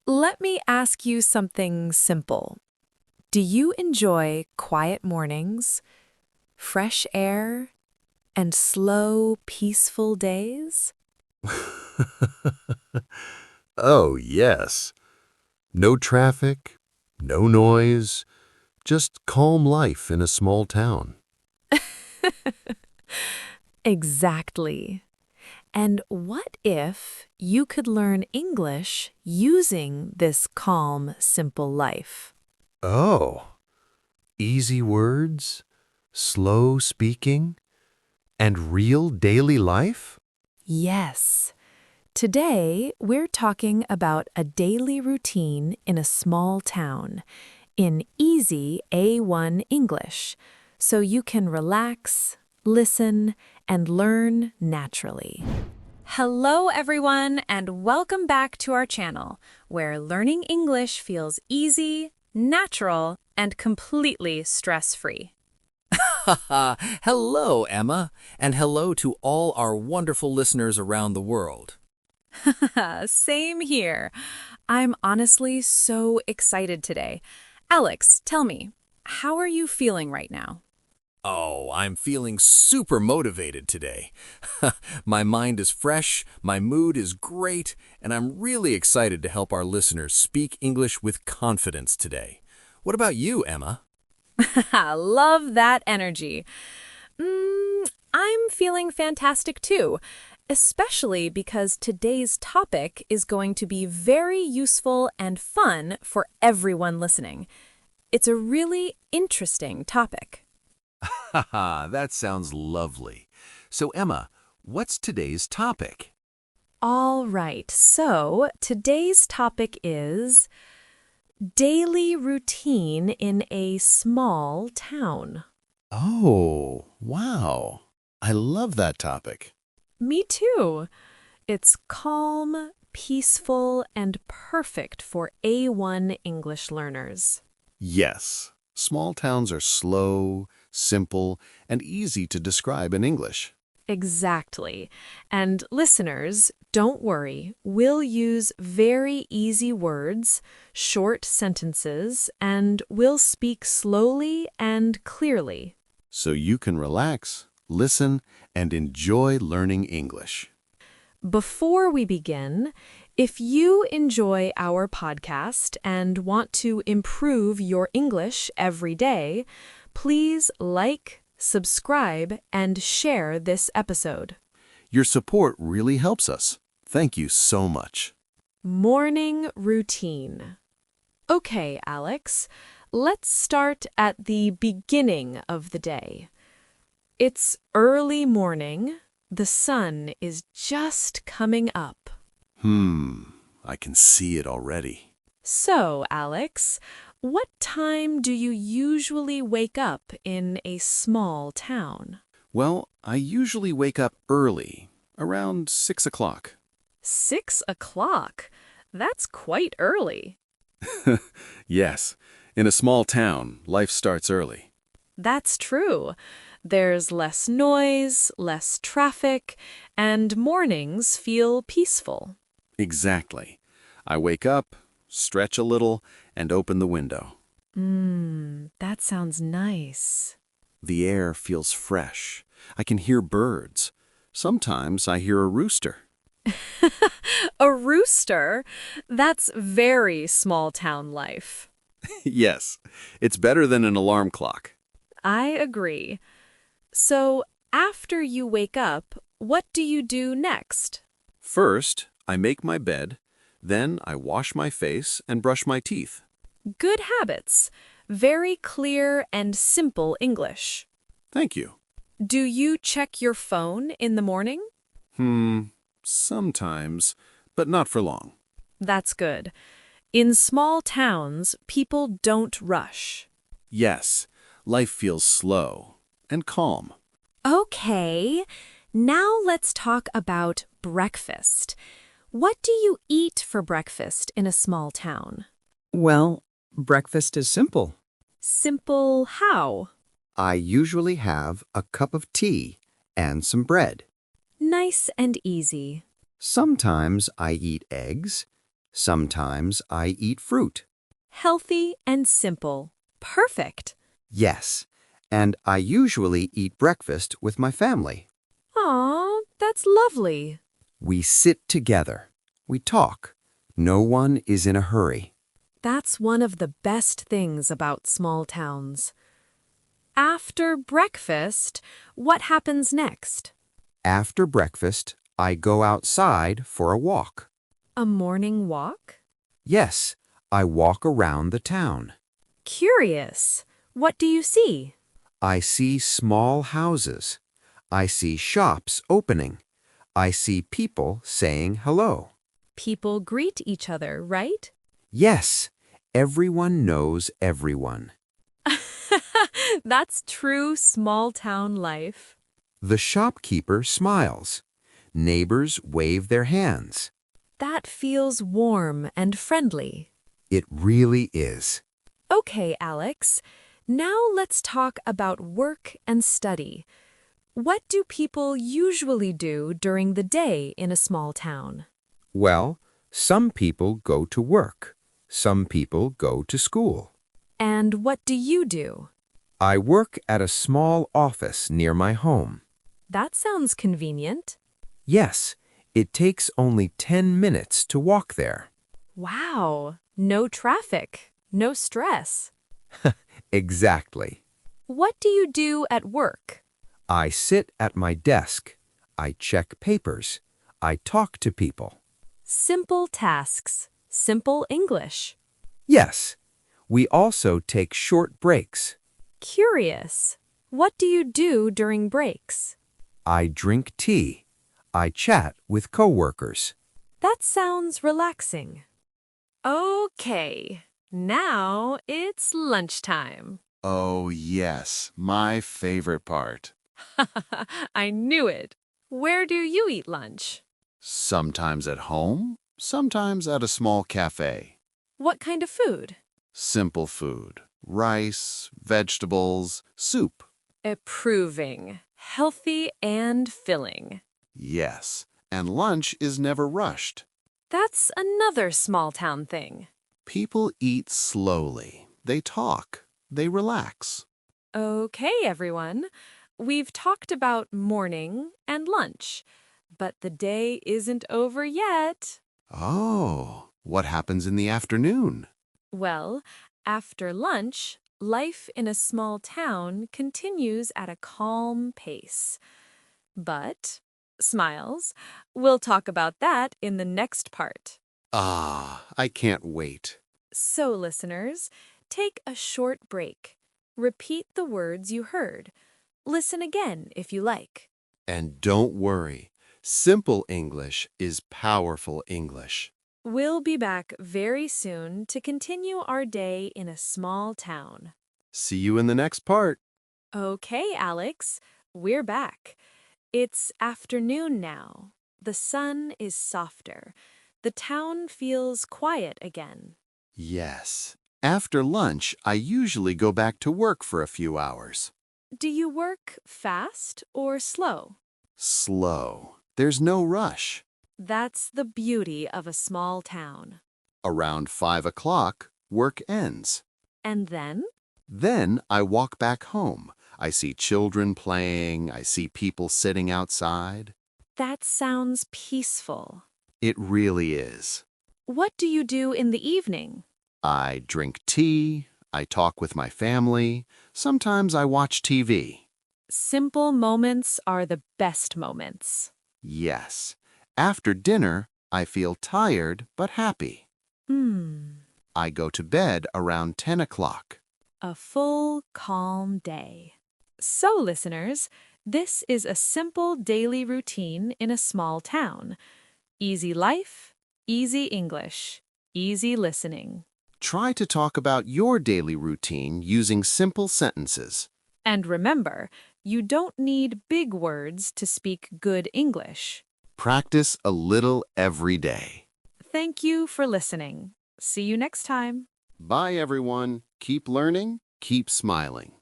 Let me ask you something simple. Do you enjoy quiet mornings, fresh air, and slow, peaceful days? Oh, yes. No traffic, no noise, just calm life in a small town. Exactly. And what if you could learn English using this calm, simple life? Oh, easy words, slow speaking, and real daily life? Yes. Today, we're talking about a daily routine in a small town in easy A1 English, so you can relax, listen, and learn naturally. Hello, everyone, and welcome back to our channel, where learning English feels easy, natural, and completely stress-free. Hello, Emma, and hello to all our wonderful listeners around the world. Same here. I'm honestly so excited today. Alex, tell me, how are you feeling right now? Oh, I'm feeling super motivated today. My mind is fresh, my mood is great, and I'm really excited to help our listeners speak English with confidence today. What about you, Emma? Love that energy. I'm feeling fantastic too, especially because today's topic is going to be very useful and fun for everyone listening. It's a really interesting topic. Haha, that sounds lovely. So, Emma, what's today's topic? All right, so today's topic is daily routine in a small town. Oh, wow. I love that topic. Me too. It's calm, peaceful, and perfect for A1 English learners. Yes, small towns are slow, simple, and easy to describe in English. Exactly. And listeners, don't worry. We'll use very easy words, short sentences, and we'll speak slowly and clearly. So you can relax, listen, and enjoy learning English. Before we begin, if you enjoy our podcast and want to improve your English every day, please like, subscribe, and share this episode. Your support really helps us. Thank you so much. Morning routine. Okay, Alex, let's start at the beginning of the day. It's early morning. The sun is just coming up. I can see it already. So, Alex, what time do you usually wake up in a small town? Well, I usually wake up early, around 6 o'clock. 6 o'clock? That's quite early. Yes, in a small town, life starts early. That's true. There's less noise, less traffic, and mornings feel peaceful. Exactly. I wake up, stretch a little, and open the window. That sounds nice. The air feels fresh. I can hear birds. Sometimes I hear a rooster. A rooster? That's very small town life. Yes, it's better than an alarm clock. I agree. So, after you wake up, what do you do next? First, I make my bed, then I wash my face and brush my teeth. Good habits. Very clear and simple English. Thank you. Do you check your phone in the morning? Sometimes, but not for long. That's good. In small towns, people don't rush. Yes, life feels slow and calm. Okay, now let's talk about breakfast. What do you eat for breakfast in a small town? Well, breakfast is simple. Simple how? I usually have a cup of tea and some bread. Nice and easy. Sometimes I eat eggs. Sometimes I eat fruit. Healthy and simple. Perfect. Yes, and I usually eat breakfast with my family. Aw, that's lovely. We sit together. We talk. No one is in a hurry. That's one of the best things about small towns. After breakfast, what happens next? After breakfast, I go outside for a walk. A morning walk? Yes, I walk around the town. Curious. What do you see? I see small houses. I see shops opening. I see people saying hello. People greet each other, right? Yes, everyone knows everyone. That's true small town life. The shopkeeper smiles. Neighbors wave their hands. That feels warm and friendly. It really is. Okay, Alex. Now let's talk about work and study. What do people usually do during the day in a small town? Well, some people go to work. Some people go to school. And what do you do? I work at a small office near my home. That sounds convenient. Yes, it takes only 10 minutes to walk there. Wow, no traffic, no stress. Exactly. What do you do at work? I sit at my desk. I check papers. I talk to people. Simple tasks, simple English. Yes, we also take short breaks. Curious. What do you do during breaks? I drink tea. I chat with coworkers. That sounds relaxing. Okay, now it's lunchtime. Oh, yes, my favorite part. I knew it. Where do you eat lunch? Sometimes at home, sometimes at a small cafe. What kind of food? Simple food. Rice, vegetables, soup. Approving. Healthy and filling. Yes, and lunch is never rushed. That's another small town thing. People eat slowly. They talk. They relax. Okay, everyone. We've talked about morning and lunch, but the day isn't over yet. Oh, what happens in the afternoon? Well, after lunch, life in a small town continues at a calm pace. But, smiles, we'll talk about that in the next part. Ah, I can't wait. So, listeners, take a short break. Repeat the words you heard. Listen again if you like. And don't worry, simple English is powerful English. We'll be back very soon to continue our day in a small town. See you in the next part. Okay, Alex, we're back. It's afternoon now. The sun is softer. The town feels quiet again. Yes. After lunch, I usually go back to work for a few hours. Do you work fast or slow? Slow. There's no rush. That's the beauty of a small town. Around 5 o'clock, work ends. And then? Then I walk back home. I see children playing. I see people sitting outside. That sounds peaceful. It really is. What do you do in the evening? I drink tea. I talk with my family. Sometimes I watch TV. Simple moments are the best moments. Yes. After dinner, I feel tired but happy. I go to bed around 10 o'clock. A full, calm day. So, listeners, this is a simple daily routine in a small town. Easy life, easy English, easy listening. Try to talk about your daily routine using simple sentences. And remember, you don't need big words to speak good English. Practice a little every day. Thank you for listening. See you next time. Bye, everyone. Keep learning, keep smiling.